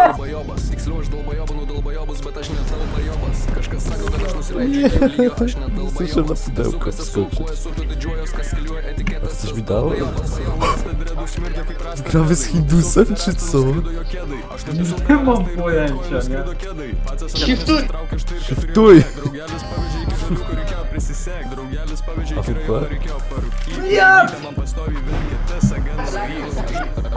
Dalbajobas, tiksliau aš dalbajobanu dalbajobus, bet aš ne dalbajobas. Kažkas sako, kad aš nusileidžiu iki lygio, aš ne dalbajobas. Esu kas esu, kuo esu, tu didžiuojas, kas kliuoja etiketas, tas dalbajobas. Gramy z Hindusem, czy co? Nie mam pojęcia, nie? Shiftuj! Shiftuj! Ja!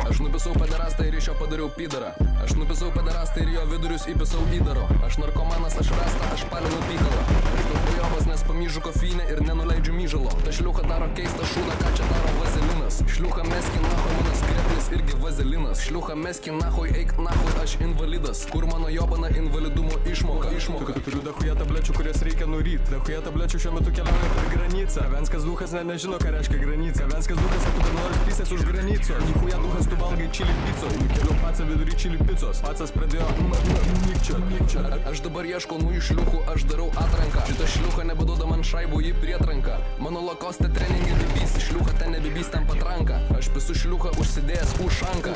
Aš nupisau pederastą ir iš jo padariau pydarą. Aš nupisau pederastą ir jo vidurius įpisau įdaro. Aš narkomanas, aš rastą, aš palinu pykalą. Aš dalbajobas, nes pamyžu kofeinę ir nenuleidžiu myžalo. Ta šliucha daro keistą šūdą, ką čia daro vazelinas. Šliucha meskin nahui, mano skreplis irgi vazelinas. Šliucha meskin nahui, eik nahui, aš invalidas. Kur mano jobana invalidumo išmoka? Turiu dahuja tablečių, kurias reikia nuryt. Dahuja tablečių šiuo metu keliauja per granicą. Venskas duhas nežino, ką reiškia granica. Venskas duhas, kad tu nori pisės už granico. Nichuja duhas, tu valgai čili pico. Keliu pacą vidury čili picos. Pacas pradėjo mykčio. Aš dabar ieškau naujų šliuchų, aš darau atranką. Šita šliucha nebeduoda man šaibų į prietranką. Mano lakoste treningai bibys, šliucha ten nebibys ten patranka. Aš pisu šliuchą užsidėjęs ušanką.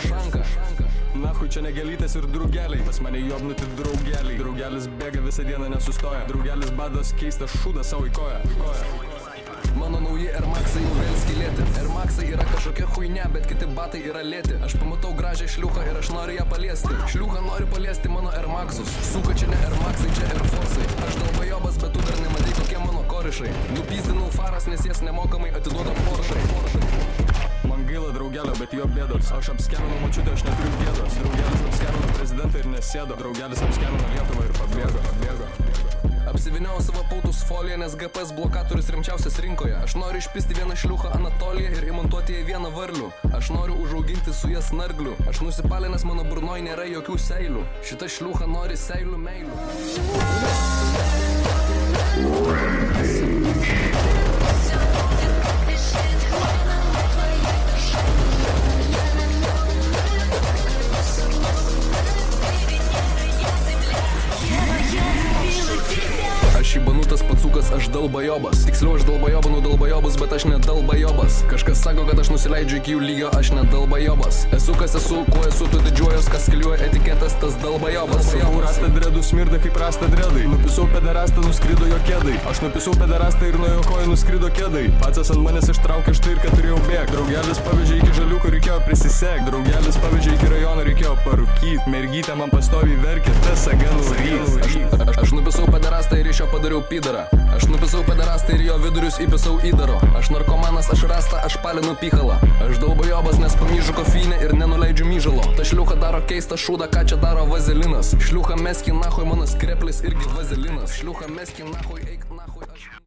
Nahui čia negelytės ir draugeliai. Pas mane jobnuti draugeliai. Draugelis bėga visą dieną nesustoja. Draugelis bados keistą šūdą savo į koją. Mano nauji Air Maxai jau vėl skilėti. Air Maxai yra kažkokia chuinia, bet kiti batai yra lėti. Aš pamatau gražią šliuchą ir aš noriu ją paliesti. Šliucha nori paliesti mano Air Maxus. Suka čia ne Air Maxai, čia Air Force'ai. Aš dalbajobas, bet tu dar nematai kokie mano korišai. Nupizdinau faras, nes jas nemokamai atiduodam Porschai. Man gaila draugelio, bet jo bėdos. Aš apskeminu močiutę, aš neturiu bėdos. Draugelis apskemino prezidentą ir nesėdo. Draugelis apskemino Lietuvą ir pabėgo. Apsiviniau savo pautus foliją, nes GPS blokatorius rimčiausias rinkoje. Aš noriu išpisti vieną šliuchą Anatoliją ir įmontuoti ją vieną varlių. Aš noriu užauginti su jas snarglių. Aš nusipalė, nes mano burnoj nėra jokių seilių. Šita šliucha nori seilių meilių. Aš įbanutas pacukas, aš dalbajobas. Tiksliau aš dalbajobanu dalbajobus, bet aš ne dalbajobas. Kažkas sako, kad aš nusileidžiu iki jų lygio, aš ne dalbajobas. Esu kas esu, kuo esu, tu didžiuojas, kas kliuoja etiketas, tas dalbajobas. Jau rasta dredų smirda kaip rasta dredai. Nupisau pederastą, nuskrido jo kėdai. Aš nupisau pederastą ir nuo jo kojų nuskrido kėdai. Pacas ant manęs ištraukė štai ir kad turėjau bėg. Draugelis pavežė iki žaliuko, reikėjo prisisek. Draugelis pavežė iki rajono, reikėjo parūkyt. Mergytė man pastoviai verkė, tas aganų rys. Aš nupisau pederastą ir iš jo padariau pydarą. Aš nupisau pederastą ir jo vidurius įpisau įdaro. Aš narkomanas, aš rastą, aš palinu pykalą. Aš dalbajobas, nes pamyžu kofeinę ir nenuleidžiu myžalo. Ta šliucha daro keistą šūdą, ką čia daro vazelinas. Šliucha meskin nahui, mano skreplis irgi vazelinas. Šliucha meskin nahui, eik nahui.